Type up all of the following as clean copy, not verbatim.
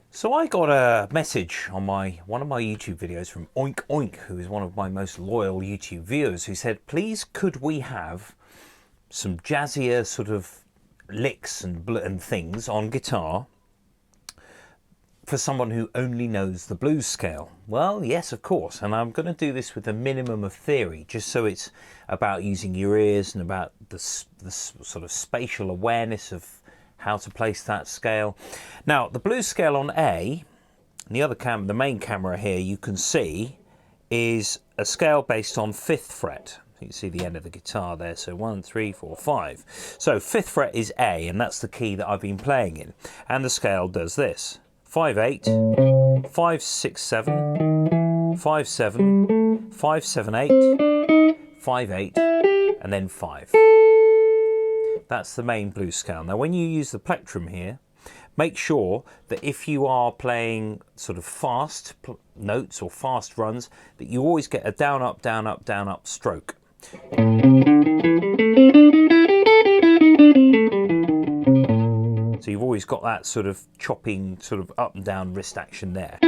So I got a message on one of my YouTube videos from Oink Oink, who is one of my most loyal YouTube viewers, who said, please could we have some jazzier sort of licks and things on guitar for someone who only knows the blues scale? Well, yes, of course, and I'm going to do this with a minimum of theory, just so it's about using your ears and about the sort of spatial awareness of how to place that scale. Now, the blues scale on A, and the main camera here, you can see, is a scale based on 5th fret. You can see the end of the guitar there, so 1, 3, 4, 5. So 5th fret is A, and that's the key that I've been playing in. And the scale does this: 5, 8, 5, 6, 7, 5, 7, 5, 7, 8, 5, 8, and then 5. That's the main blues scale. Now, when you use the plectrum here, make sure that if you are playing sort of fast notes or fast runs, that you always get a down, up, down, up, down, up stroke. So you've always got that sort of chopping, sort of up and down wrist action there.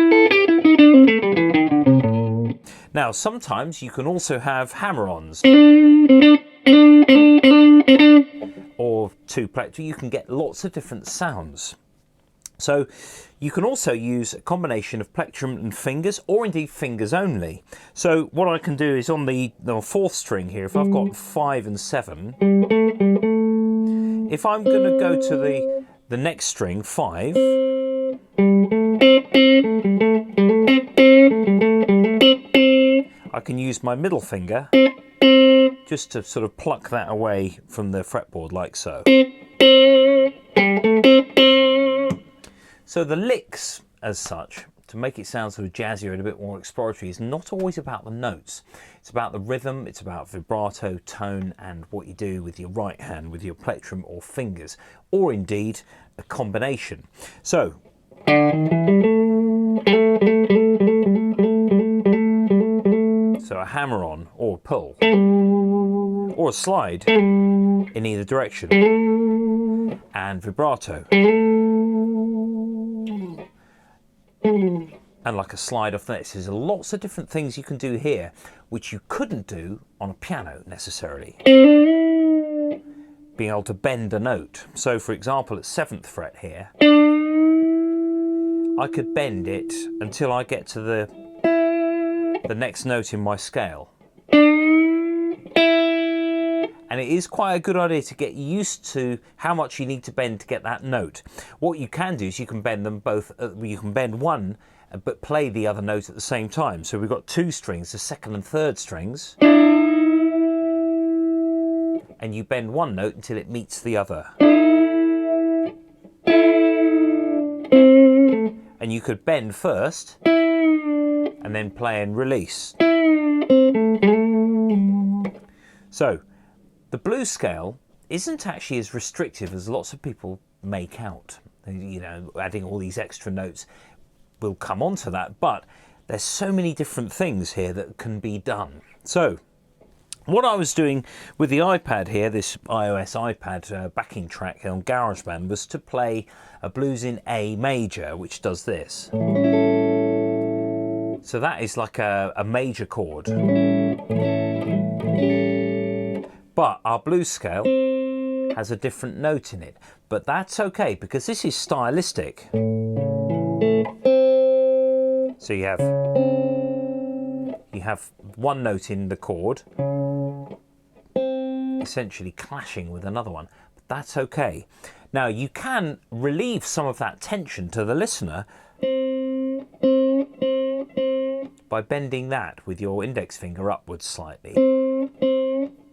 Now, sometimes you can also have hammer-ons or two plectrum. You can get lots of different sounds. So you can also use a combination of plectrum and fingers, or indeed fingers only. So what I can do is on the 4th string here, if I've got 5 and 7, if I'm going to go to the next string, 5, I can use my middle finger just to sort of pluck that away from the fretboard, like so. So the licks, as such, to make it sound sort of jazzier and a bit more exploratory, is not always about the notes. It's about the rhythm, it's about vibrato, tone, and what you do with your right hand, with your plectrum or fingers, or indeed a combination. So a hammer-on or a pull or a slide in either direction, and vibrato, and like a slide off this. There's lots of different things you can do here which you couldn't do on a piano necessarily. Being able to bend a note. So for example, at 7th fret here, I could bend it until I get to the next note in my scale. And it is quite a good idea to get used to how much you need to bend to get that note. What you can do is you can bend them both, you can bend one but play the other note at the same time. So we've got 2 strings, the 2nd and 3rd strings, and you bend one note until it meets the other. And you could bend first and then play and release. So the blues scale isn't actually as restrictive as lots of people make out. You know, adding all these extra notes, we'll come on to that, but there's so many different things here that can be done. So what I was doing with the iPad here, this iOS iPad backing track on GarageBand, was to play a blues in A major, which does this. So that is like a major chord. But our blues scale has a different note in it. But that's okay, because this is stylistic. So you have one note in the chord, essentially clashing with another one. But that's okay. Now you can relieve some of that tension to the listener by bending that with your index finger upwards slightly,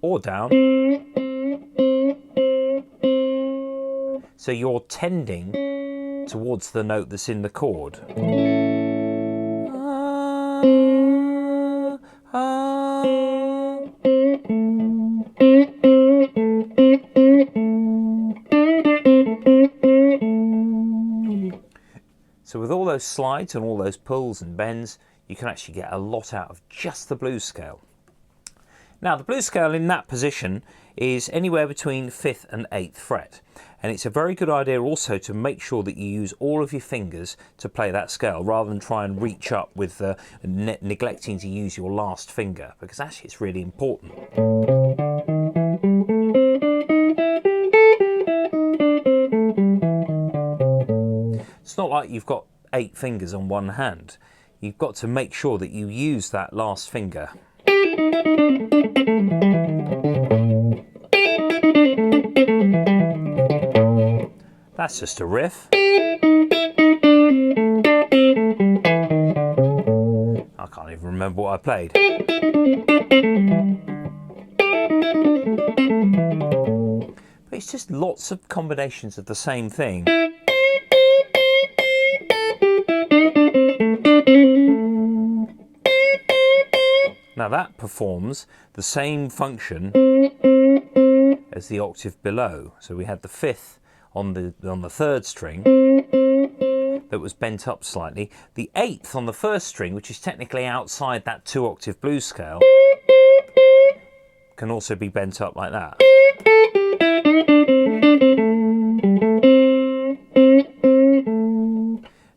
or down. So you're tending towards the note that's in the chord. those slides and all those pulls and bends, you can actually get a lot out of just the blues scale. Now the blues scale in that position is anywhere between 5th and 8th fret, and it's a very good idea also to make sure that you use all of your fingers to play that scale rather than try and reach up with neglecting to use your last finger, because actually it's really important. It's not like you've got 8 fingers on one hand. You've got to make sure that you use that last finger. That's just a riff. I can't even remember what I played. But it's just lots of combinations of the same thing. Now that performs the same function as the octave below. So we had the 5th on the 3rd string that was bent up slightly. The 8th on the 1st string, which is technically outside that 2-octave blues scale, can also be bent up like that.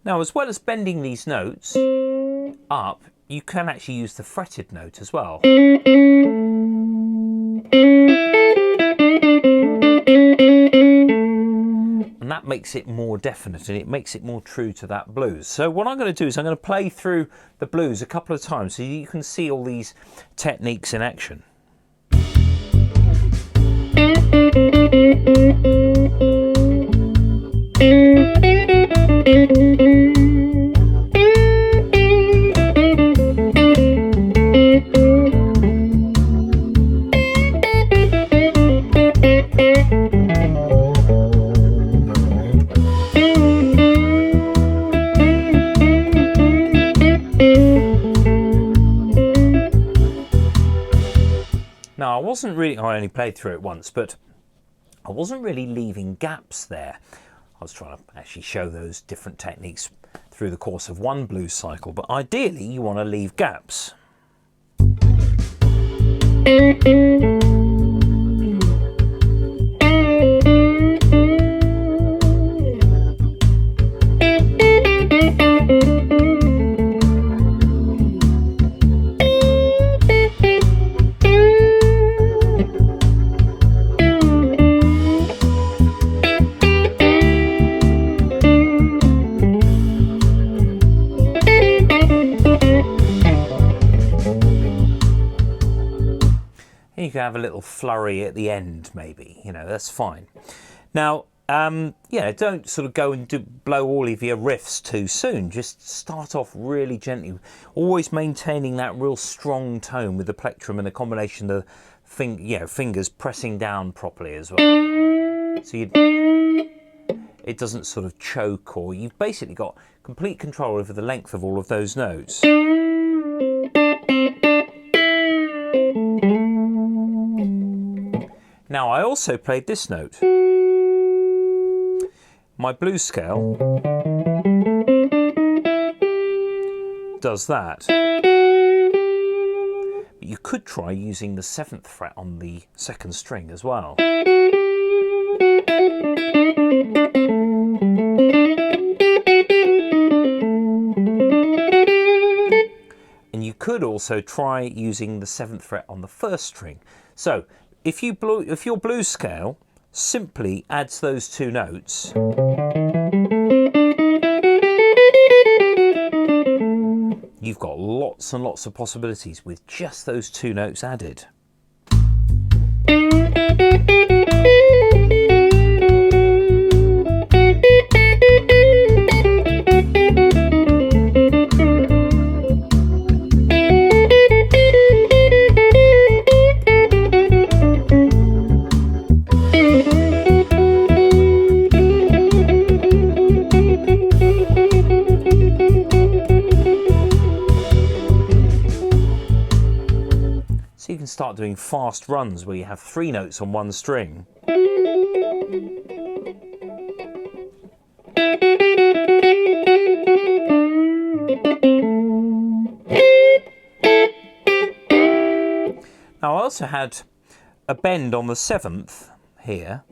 Now, as well as bending these notes up, you can actually use the fretted note as well. And that makes it more definite and it makes it more true to that blues. So what I'm going to do is I'm going to play through the blues a couple of times so you can see all these techniques in action. Now I only played through it once, but I wasn't really leaving gaps there. I was trying to actually show those different techniques through the course of one blues cycle, but ideally you want to leave gaps. You can have a little flurry at the end, maybe, you know, that's fine. Now, don't sort of go and blow all of your riffs too soon. Just start off really gently, always maintaining that real strong tone with the plectrum and a combination of fingers pressing down properly as well. So it doesn't sort of choke, or you've basically got complete control over the length of all of those notes. Now I also played this note. My blues scale does that. But you could try using the 7th fret on the 2nd string as well. And you could also try using the 7th fret on the 1st string. So if your blues scale simply adds those 2 notes, you've got lots and lots of possibilities with just those 2 notes added. You can start doing fast runs where you have 3 notes on one string. also had a bend on the 7th here,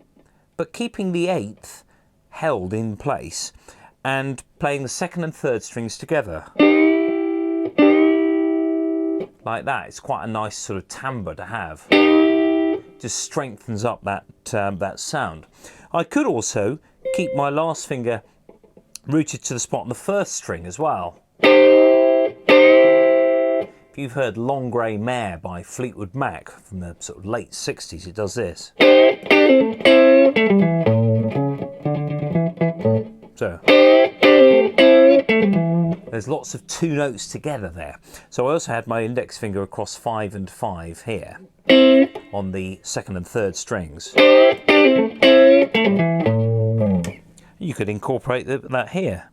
but keeping the 8th held in place and playing the 2nd and 3rd strings together. Like that. It's quite a nice sort of timbre to have. Just strengthens up that, that sound. I could also keep my last finger rooted to the spot on the 1st string as well. If you've heard Long Grey Mare by Fleetwood Mac from the sort of late 60s, it does this. So there's lots of 2 notes together there. So I also had my index finger across 5 and 5 here on the 2nd and 3rd strings. You could incorporate that here.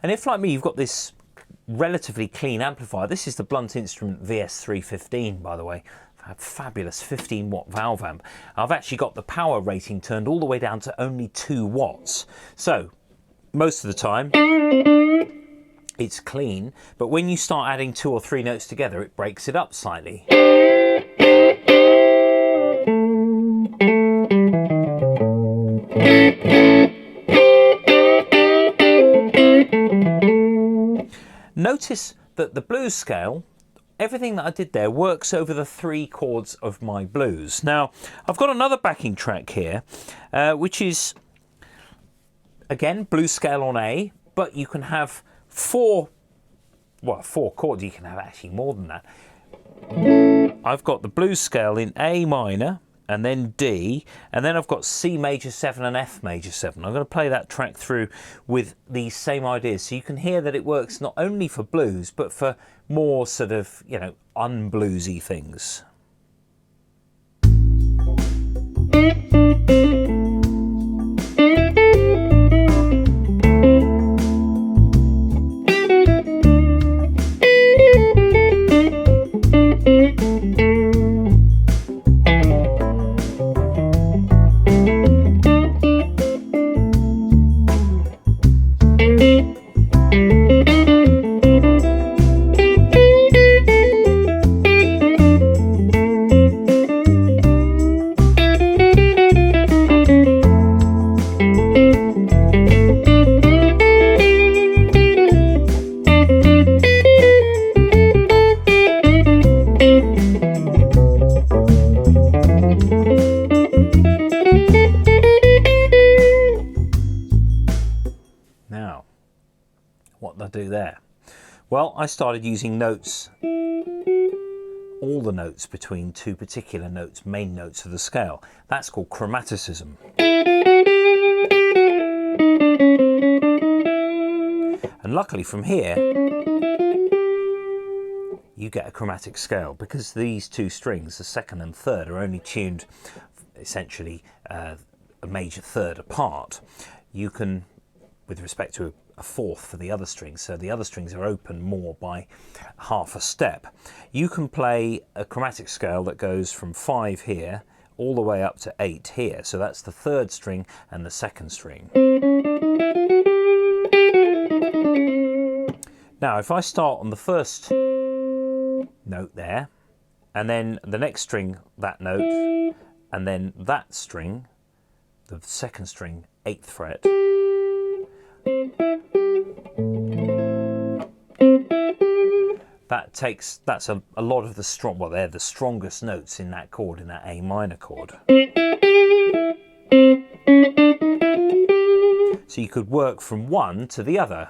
And if, like me, you've got this relatively clean amplifier, this is the Blunt Instrument VS315, by the way, a fabulous 15-watt valve amp. I've actually got the power rating turned all the way down to only 2 watts. So, most of the time, it's clean, but when you start adding 2 or 3 notes together, it breaks it up slightly. Notice that the blues scale, everything that I did there works over the 3 chords of my blues. Now, I've got another backing track here, which is, again, blues scale on A, but you can have 4 chords. You can have actually more than that. I've got the blues scale in A minor, and then D, and then I've got C major 7 and F major 7. I'm going to play that track through with these same ideas, so you can hear that it works not only for blues, but for more sort of, you know, unbluesy things. Now, what did I do there? Well, I started using notes, all the notes between 2 particular notes, main notes of the scale. That's called chromaticism. And luckily from here, you get a chromatic scale because these 2 strings, the 2nd and 3rd, are only tuned essentially a major 3rd apart. You can, with respect to a 4th for the other strings, so the other strings are open more by half a step. You can play a chromatic scale that goes from 5 here all the way up to 8 here, so that's the 3rd string and the 2nd string. Now if I start on the 1st note there, and then the next string that note, and then that string, the 2nd string, 8th fret, that's a lot of the strong, well, they're the strongest notes in that chord, in that A minor chord. So you could work from one to the other.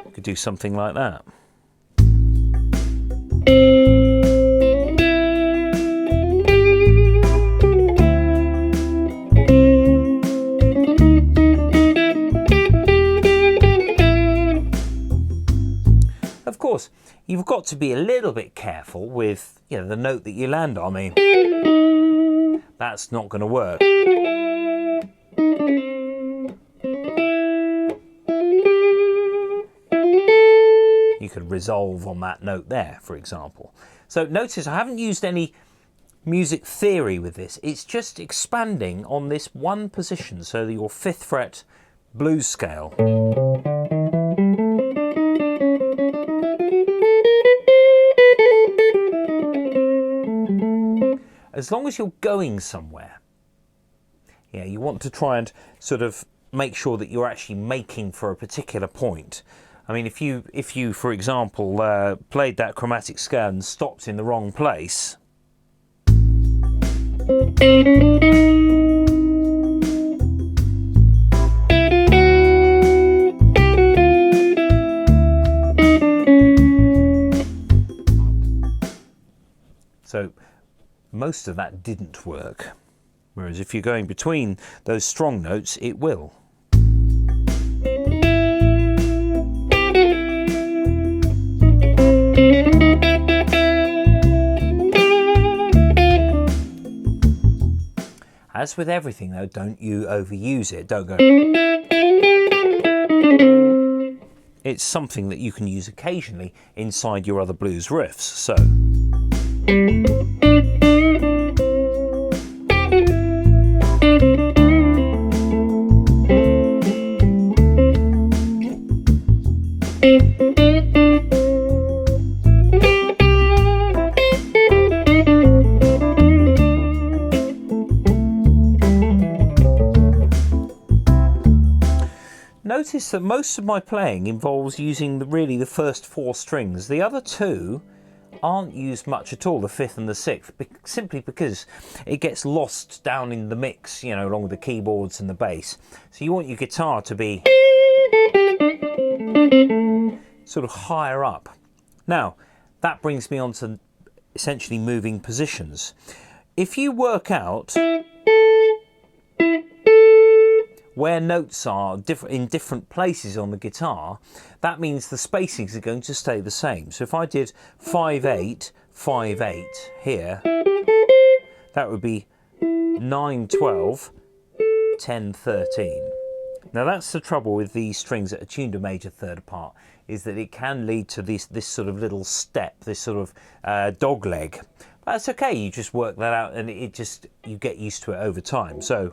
You could do something like that. Of course, you've got to be a little bit careful with, you know, the note that you land on. I mean, that's not going to work. You could could resolve on that note there, for example. So notice I haven't used any music theory with this. It's just expanding on this one position, so your 5th fret blues scale. As long as you're going somewhere, yeah, you want to try and sort of make sure that you're actually making for a particular point. I mean, if you for example played that chromatic scale and stopped in the wrong place, so most of that didn't work. Whereas if you're going between those strong notes, it will. As with everything though, don't you overuse it. Don't go. It's something that you can use occasionally inside your other blues riffs. So. Notice that most of my playing involves using really the first 4 strings. The other 2 aren't used much at all, the 5th and the 6th, simply because it gets lost down in the mix, you know, along with the keyboards and the bass. So you want your guitar to be sort of higher up. Now, that brings me on to essentially moving positions. If you work out where notes are in different places on the guitar, that means the spacings are going to stay the same. So if I did 5/8, 5/8 here, that would be 9/12, 10/13. Now that's the trouble with these strings that are tuned a major 3rd part, is that it can lead to this sort of little step, this sort of dog leg. But that's okay, you just work that out and you get used to it over time. So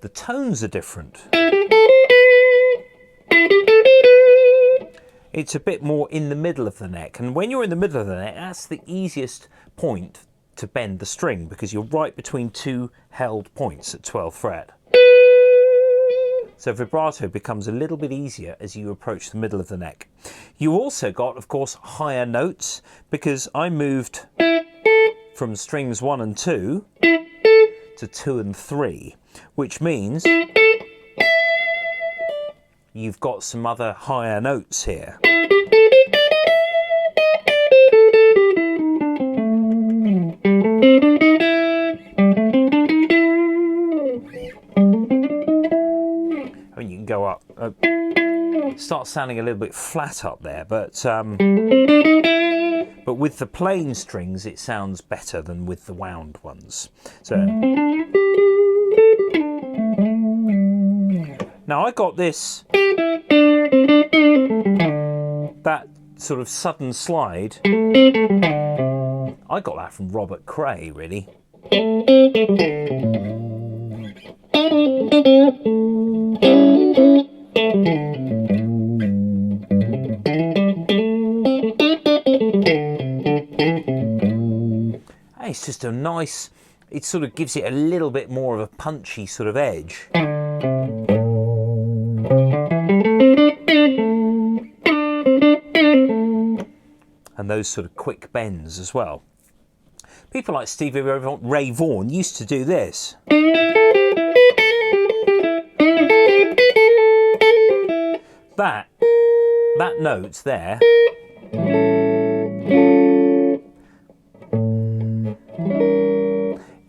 the tones are different. It's a bit more in the middle of the neck, and when you're in the middle of the neck, that's the easiest point to bend the string, because you're right between 2 held points at 12th fret. So vibrato becomes a little bit easier as you approach the middle of the neck. You also got, of course, higher notes, because I moved from strings 1 and 2 to 2 and 3, which means you've got some other higher notes here. I mean, you can go up, it starts sounding a little bit flat up there, but with the plain strings it sounds better than with the wound ones. So now I got this, that sort of sudden slide, I got that from Robert Cray, really. It's just a nice, it sort of gives it a little bit more of a punchy sort of edge. And those sort of quick bends as well. People like Stevie Ray Vaughan used to do this. That note there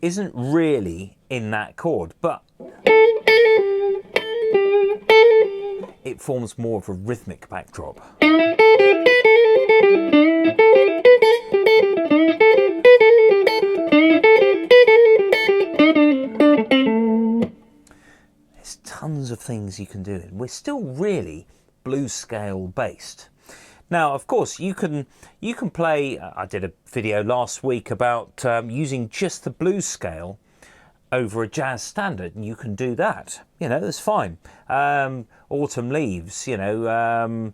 isn't really in that chord, but it forms more of a rhythmic backdrop. There's tons of things you can do. We're still really blues scale based. Now, of course, you can play. I did a video last week about using just the blues scale over a jazz standard, and you can do that. You know, that's fine. Autumn Leaves, you know.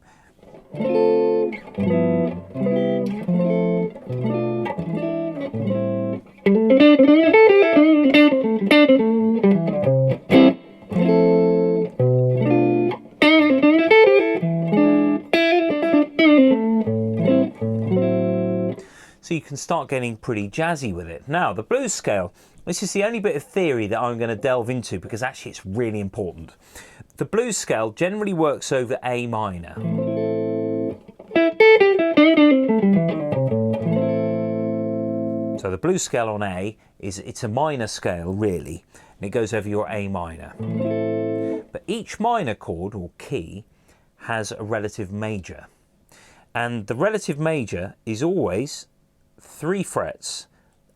So you can start getting pretty jazzy with it. Now, the blues scale, this is the only bit of theory that I'm going to delve into because actually it's really important. The blues scale generally works over A minor. So the blues scale on A it's a minor scale really, and it goes over your A minor. But each minor chord or key has a relative major. And the relative major is always 3 frets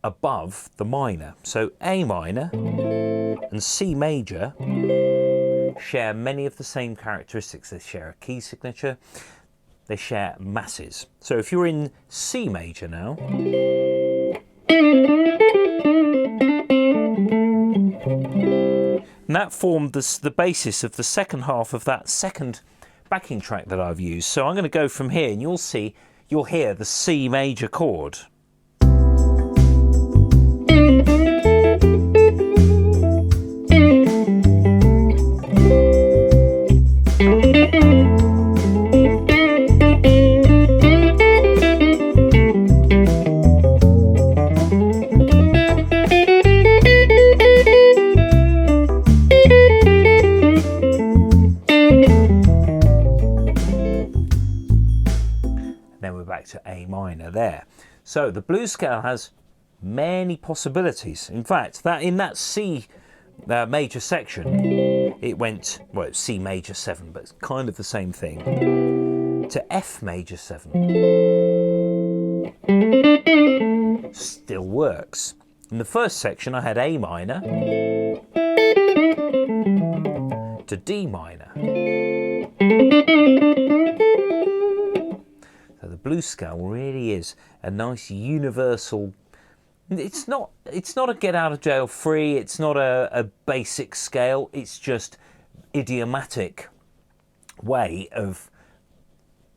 above the minor. So A minor and C major share many of the same characteristics. They share a key signature, they share masses. So if you're in C major now, and that formed the basis of the second half of that second backing track that I've used. So I'm going to go from here and you'll hear the C major chord. Then we're back to A minor there. So the blues scale has many possibilities. In fact, in that C major section, it went, well, it's C major 7, but it's kind of the same thing, to F major 7. Still works. In the first section, I had A minor to D minor. So the blues scale really is a nice universal. It's not a get out of jail free. It's not a basic scale. It's just idiomatic way of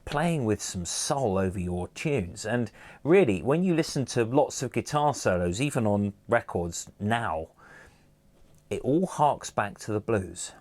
playing with some soul over your tunes. And really, when you listen to lots of guitar solos, even on records now, it all harks back to the blues.